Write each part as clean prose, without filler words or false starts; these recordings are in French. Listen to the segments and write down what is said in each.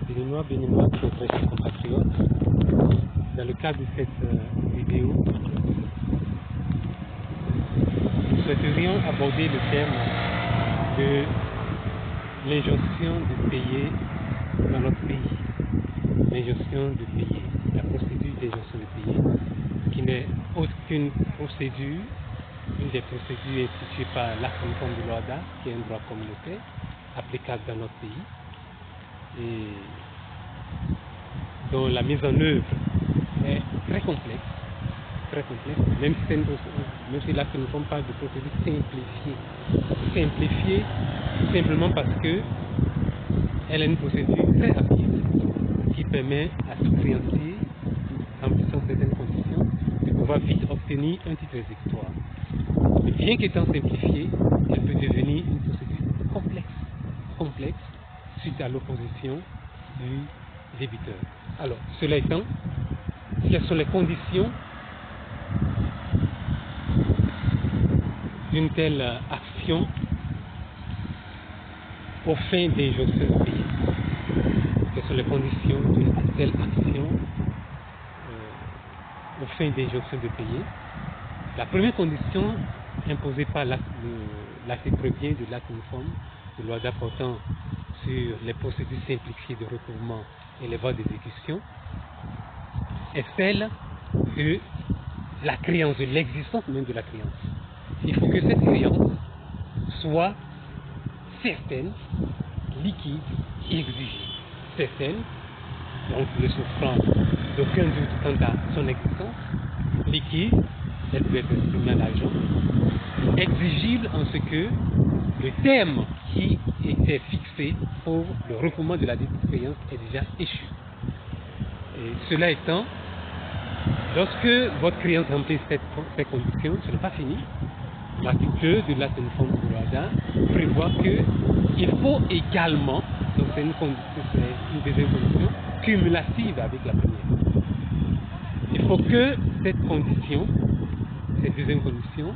Béninois, très chers compatriotes. Dans le cadre de cette vidéo, nous souhaiterions aborder le thème de l'injonction de payer dans notre pays. L'injonction de payer, la procédure d'injonction de payer, qui n'est autre qu'une procédure, une des procédures instituées par l'acte uniforme de l'OHADA, qui est un droit communautaire applicable dans notre pays, et dont la mise en œuvre est très complexe, même si l'acte uniforme parle de procédure simplifiée, simplement parce que elle est une procédure très rapide qui permet à ce créancier, en remplissant certaines conditions, de pouvoir vite obtenir un titre exécutoire. Mais bien qu'étant simplifiée, elle peut devenir une procédure complexe suite à l'opposition du débiteur. Alors, cela étant, quelles sont les conditions d'une telle action aux fins d'injonction de payer? Quelles sont les conditions d'une telle action aux fins d'injonction de payer? La première condition imposée par l'article 1er de l'acte uniforme de l'OHADA portant sur les procédures simplifiées de recouvrement et les voies d'exécution est celle de la créance, de l'existence même de la créance. Il faut que cette créance soit certaine, liquide et exigée. Certaine, donc ne souffrant d'aucun doute quant à son existence. Liquide, elle peut être exprimée en argent. Exigible en ce que le terme qui était fixé pour le recouvrement de la dette de créance est déjà échu. Et cela étant, lorsque votre créance remplit ces conditions, ce n'est pas fini. L'article 2 de l'acte uniforme de l'OHADA prévoit qu'il faut également, donc c'est une deuxième condition, cumulative avec la première. Il faut que cette deuxième condition,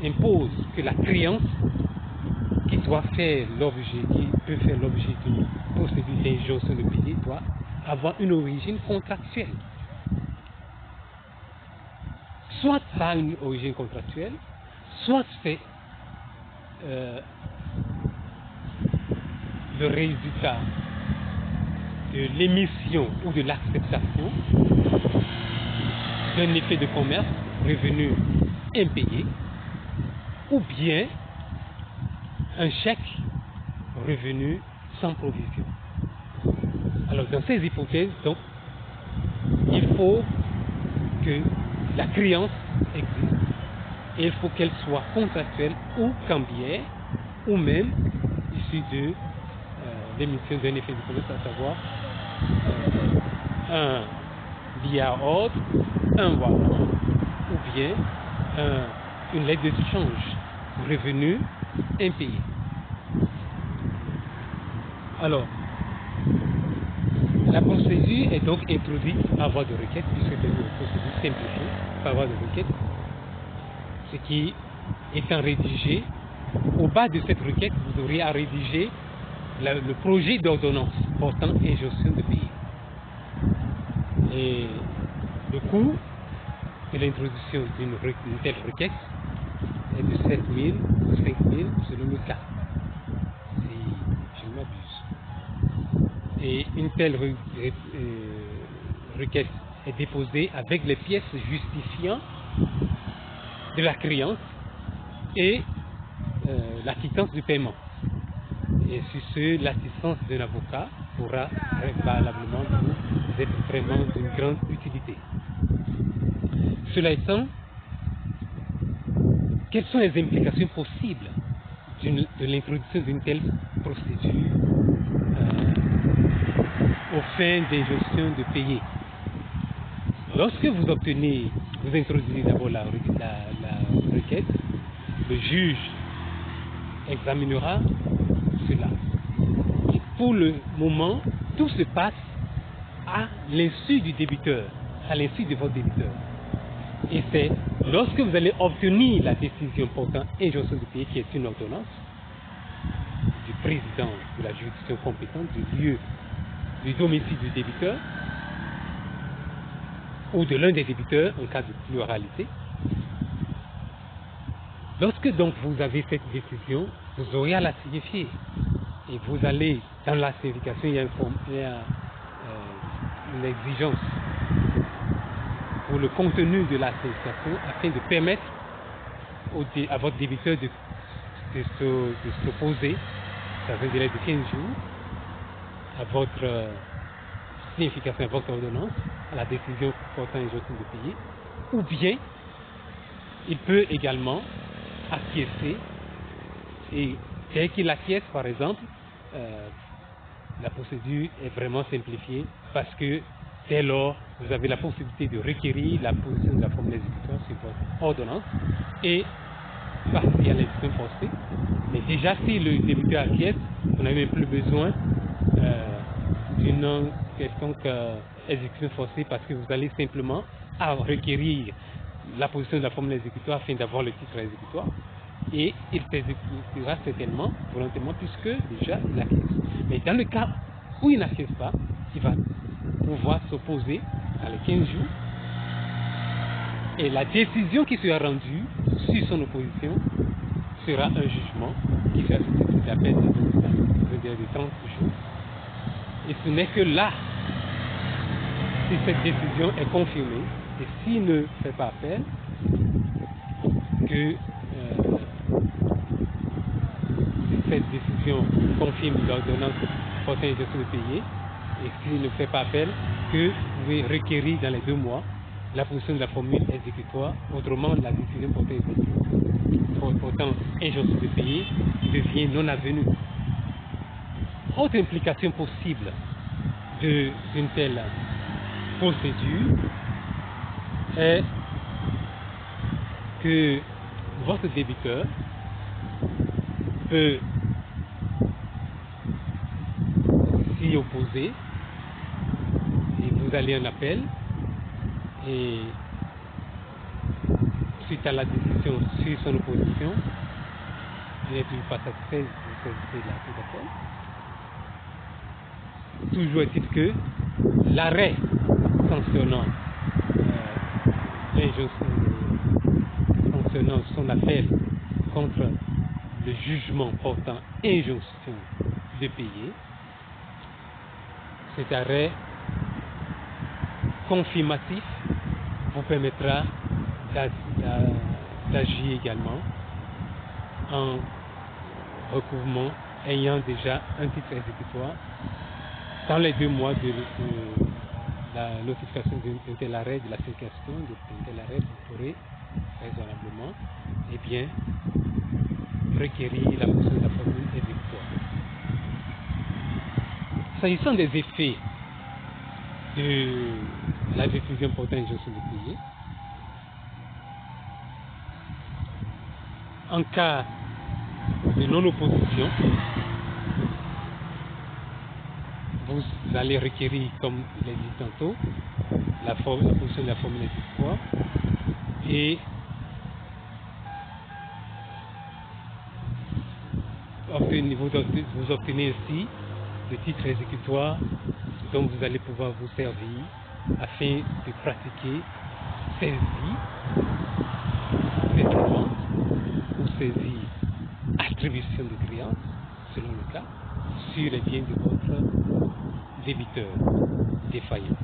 impose que la créance qui peut faire l'objet d'une procédure d'injonction de payer doit avoir une origine contractuelle. Soit ça a une origine contractuelle, soit c'est le résultat de l'émission ou de l'acceptation d'un effet de commerce revenu impayé, ou bien un chèque revenu sans provision. Alors dans ces hypothèses, donc, il faut que la créance existe et il faut qu'elle soit contractuelle ou cambiaire ou même issue de l'émission d'un effet de commerce, à savoir un billet à ordre, un warrant ou bien une lettre de change revenu impayé. Alors, la procédure est donc introduite par voie de requête, puisque c'est une procédure simplifiée par voie de requête, ce qui étant rédigé, au bas de cette requête, vous aurez à rédiger le projet d'ordonnance portant injonction de payer. Et le coût de l'introduction d'une telle requête est de 7 000 ou 5 000 selon le cas, si je ne m'abuse. Et une telle requête est déposée avec les pièces justifiant de la créance et la quittance du paiement. Et sur ce, l'assistance d'un avocat pourra valablement vous être vraiment d'une grande utilité. Cela étant, quelles sont les implications possibles de l'introduction d'une telle procédure aux fins d'injonction de payer? Lorsque vous introduisez d'abord la requête, le juge examinera cela. Et pour le moment, tout se passe à l'insu du débiteur, à l'insu de votre débiteur. Et c'est lorsque vous allez obtenir la décision portant injonction de payer, qui est une ordonnance du président de la juridiction compétente du lieu du domicile du débiteur ou de l'un des débiteurs en cas de pluralité. Lorsque donc vous avez cette décision, vous aurez à la signifier. Et vous allez, dans la signification, il y a une exigence pour le contenu de la signification afin de permettre à votre débiteur de s'opposer dans un délai de 15 jours à votre signification, à votre ordonnance, à la décision portant injonction de payer, ou bien il peut également acquiescer, et dès qu'il acquiesce, par exemple, la procédure est vraiment simplifiée parce que dès lors, vous avez la possibilité de requérir la position de la formule exécutoire sur votre ordonnance et passer à l'exécution forcée. Mais déjà, si le débiteur acquiesce, vous n'avez même plus besoin d'une quelconque exécution forcée parce que vous allez simplement requérir la position de la formule exécutoire afin d'avoir le titre exécutoire. Et il s'exécutera certainement, volontairement, puisque déjà il acquiesce. Mais dans le cas où il n'acquiesce pas, il va pouvoir s'opposer dans les 15 jours. Et la décision qui sera rendue sur son opposition sera un jugement qui sera susceptible d'appel dans un délai de 30 jours. Et ce n'est que là, si cette décision est confirmée, et s'il ne fait pas appel, que cette décision confirme l'ordonnance portant injonction de payer, et s'il ne fait pas appel, que vous pouvez requérir dans les 2 mois la position de la formule exécutoire, autrement la décision portant injonction de payer devient non avenue. Autre implication possible d'une telle procédure est que votre débiteur peut s'y opposer et vous allez en appel, et suite à la décision sur son opposition, il n'est toujours pas satisfait, vous saisissez la cour d'appel. Toujours est-il que l'arrêt sanctionnant sanctionnant son appel contre le jugement portant injonction de payer, cet arrêt confirmatif vous permettra d'agir également en recouvrement ayant déjà un titre exécutoire dans les 2 mois de la notification d'un tel arrêt, de la signification d'un tel arrêt. Vous pourrez raisonnablement requérir la position de la formule exécutoire. S'agissant des effets de la décision portant injonction de payer, en cas de non-opposition, vous allez requérir, comme il est dit tantôt, la position de la formule exécutoire, et vous obtenez ainsi le titre exécutoire dont vous allez pouvoir vous servir afin de pratiquer saisie, settlement ou saisie attribution de créance, selon le cas, sur les biens de votre débiteur défaillant.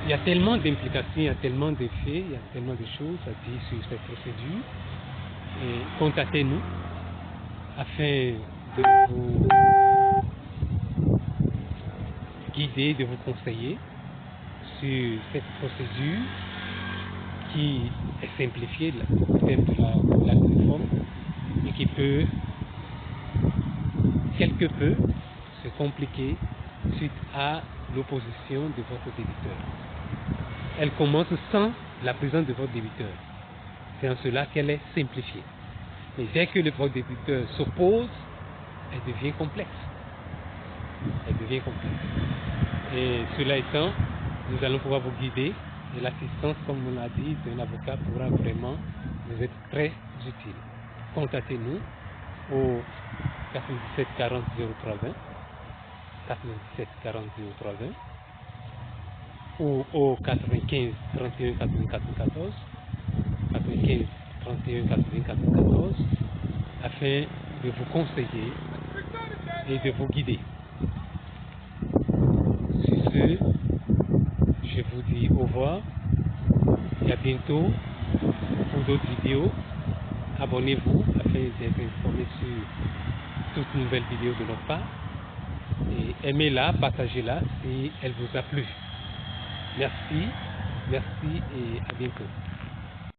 Il y a tellement d'implications, il y a tellement d'effets, il y a tellement de choses à dire sur cette procédure. Et contactez-nous afin de vous guider, de vous conseiller sur cette procédure qui est simplifiée au terme de la conforme et qui peut quelque peu se compliquer suite à l'opposition de votre débiteur. Elle commence sans la présence de votre débiteur. C'est en cela qu'elle est simplifiée. Mais dès que votre débiteur s'oppose, elle devient complexe. Et cela étant, nous allons pouvoir vous guider, et l'assistance, comme on l'a dit, d'un avocat pourra vraiment vous être très utile. Contactez-nous au 97 40 03 20, 97 40 03 20, ou au 95 31 84 14, 95 31 84 14, afin de vous conseiller et de vous guider. Sur ce, je vous dis au revoir et à bientôt pour d'autres vidéos. Abonnez-vous afin d'être informé sur toute nouvelle vidéo de notre part. Et aimez-la, partagez-la si elle vous a plu. Merci et à bientôt.